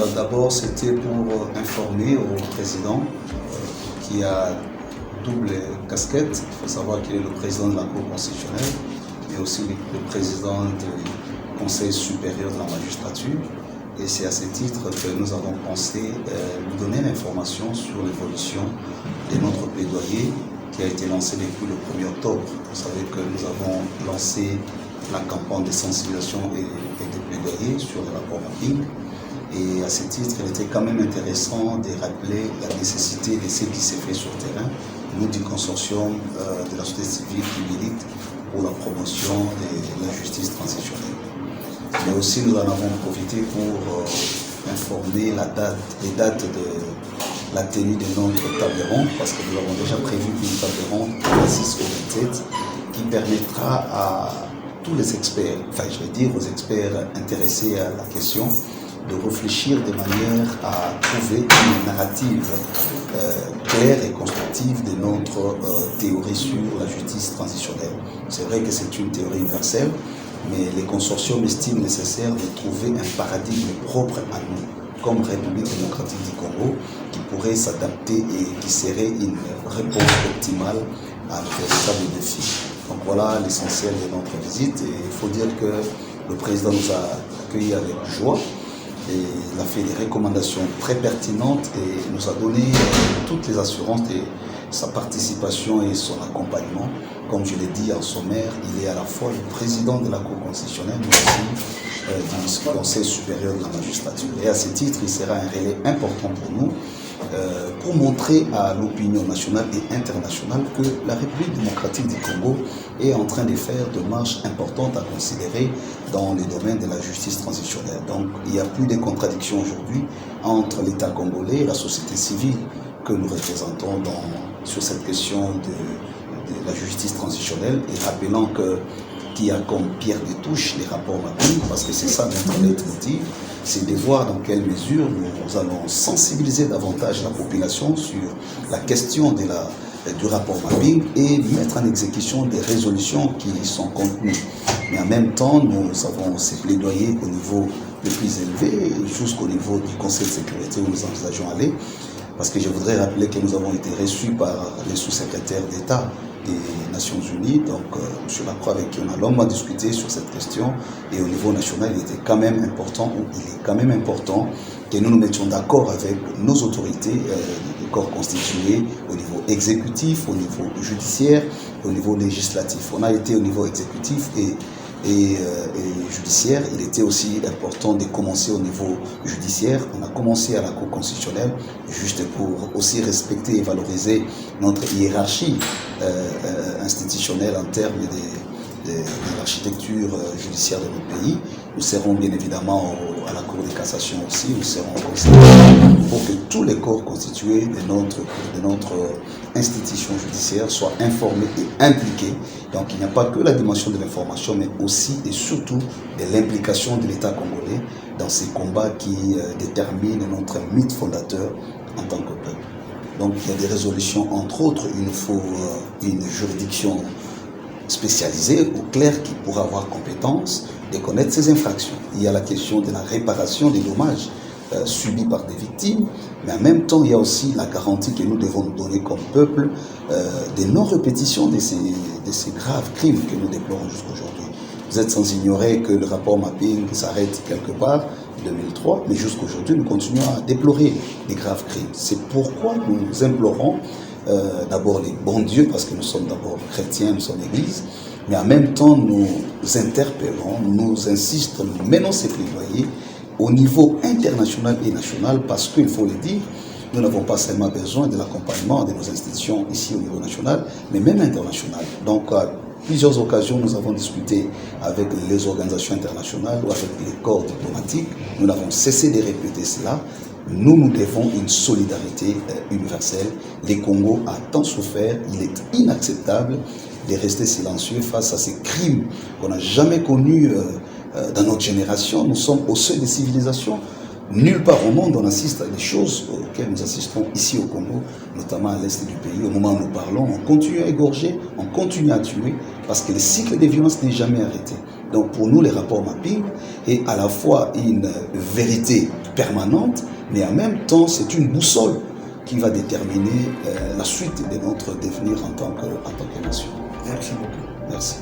D'abord, c'était pour informer au président qui a double casquette. Il faut savoir qu'il est le président de la Cour constitutionnelle, mais aussi le président du Conseil supérieur de la magistrature. Et c'est à ce titre que nous avons pensé lui donner l'information sur l'évolution de notre plaidoyer qui a été lancé depuis le 1er octobre. Vous savez que nous avons lancé la campagne de sensibilisation et de plaidoyer sur le rapport mapping. Et à ce titre, il était quand même intéressant de rappeler la nécessité de ce qui s'est fait sur le terrain, nous du consortium de la société civile qui milite pour la promotion de la justice transitionnelle. Mais aussi nous en avons profité pour informer les dates de la tenue de notre table ronde, parce que nous avons déjà prévu une table ronde du 26 au 27 qui permettra à tous les experts, enfin je vais dire aux experts intéressés à la question, de réfléchir de manière à trouver une narrative claire et constructive de notre théorie sur la justice transitionnelle. C'est vrai que c'est une théorie universelle, mais les consortiums estiment nécessaire de trouver un paradigme propre à nous, comme République démocratique du Congo, qui pourrait s'adapter et qui serait une réponse optimale à un véritable défi. Donc voilà l'essentiel de notre visite, et il faut dire que le président nous a accueillis avec joie. Et il a fait des recommandations très pertinentes et nous a donné toutes les assurances de sa participation et son accompagnement. Comme je l'ai dit en sommaire, il est à la fois le président de la Cour constitutionnelle, mais aussi du Conseil supérieur de la magistrature. Et à ce titre, il sera un relais important pour nous, pour montrer à l'opinion nationale et internationale que la République démocratique du Congo est en train de faire de marches importantes à considérer dans le domaine de la justice transitionnelle. Donc il n'y a plus de contradictions aujourd'hui entre l'État congolais et la société civile que nous représentons sur cette question de la justice transitionnelle, et rappelant qu'il y a comme pierre de touche les rapports mapping, parce que c'est ça notre leitmotiv, c'est de voir dans quelle mesure nous allons sensibiliser davantage la population sur la question du rapport mapping et mettre en exécution des résolutions qui y sont contenues. Mais en même temps, nous avons ces plaidoyers au niveau le plus élevé, jusqu'au niveau du Conseil de sécurité où nous envisageons aller, parce que je voudrais rappeler que nous avons été reçus par les sous-secrétaires d'État des Nations Unies, donc M. Lacroix avec qui on a longuement discuté sur cette question, et au niveau national il est quand même important que nous nous mettions d'accord avec nos autorités, les corps constitués au niveau exécutif, au niveau judiciaire, au niveau législatif. On a été au niveau exécutif et judiciaire. Il était aussi important de commencer au niveau judiciaire. On a commencé à la Cour constitutionnelle juste pour aussi respecter et valoriser notre hiérarchie institutionnelle en termes de l'architecture judiciaire de notre pays. Nous serons bien évidemment à la Cour de cassation aussi, nous serons au Conseil pour que tous les corps constitués de notre institution judiciaire soient informés et impliqués. Donc il n'y a pas que la dimension de l'information, mais aussi et surtout de l'implication de l'État congolais dans ces combats qui déterminent notre mythe fondateur en tant que peuple. Donc il y a des résolutions, entre autres, il nous faut une juridiction spécialisée ou claire qui pourra avoir compétence de connaître ces infractions. Il y a la question de la réparation des dommages subis par des victimes, mais en même temps il y a aussi la garantie que nous devons nous donner comme peuple de non-répétition de ces graves crimes que nous déplorons jusqu'aujourd'hui. Vous êtes sans ignorer que le rapport mapping s'arrête quelque part en 2003, mais jusqu'aujourd'hui nous continuons à déplorer des graves crimes. C'est pourquoi nous implorons d'abord les bons dieux, parce que nous sommes d'abord chrétiens, nous sommes église, mais en même temps nous interpellons, nous insistons, nous menons ces plaidoyers au niveau international et national, parce qu'il faut le dire, nous n'avons pas seulement besoin de l'accompagnement de nos institutions ici au niveau national, mais même international. Donc à plusieurs occasions, nous avons discuté avec les organisations internationales ou avec les corps diplomatiques. Nous n'avons cessé de répéter cela. Nous devons une solidarité universelle. Le Congo a tant souffert, il est inacceptable de rester silencieux face à ces crimes qu'on n'a jamais connus dans notre génération. Nous sommes au seuil des civilisations. Nulle part au monde on assiste à des choses auxquelles nous assistons ici au Congo, notamment à l'est du pays. Au moment où nous parlons, on continue à égorger, on continue à tuer, parce que le cycle de violence n'est jamais arrêté. Donc pour nous, les rapports mapping est à la fois une vérité permanente, mais en même temps, c'est une boussole qui va déterminer la suite de notre devenir en tant que nation. Merci beaucoup. Merci.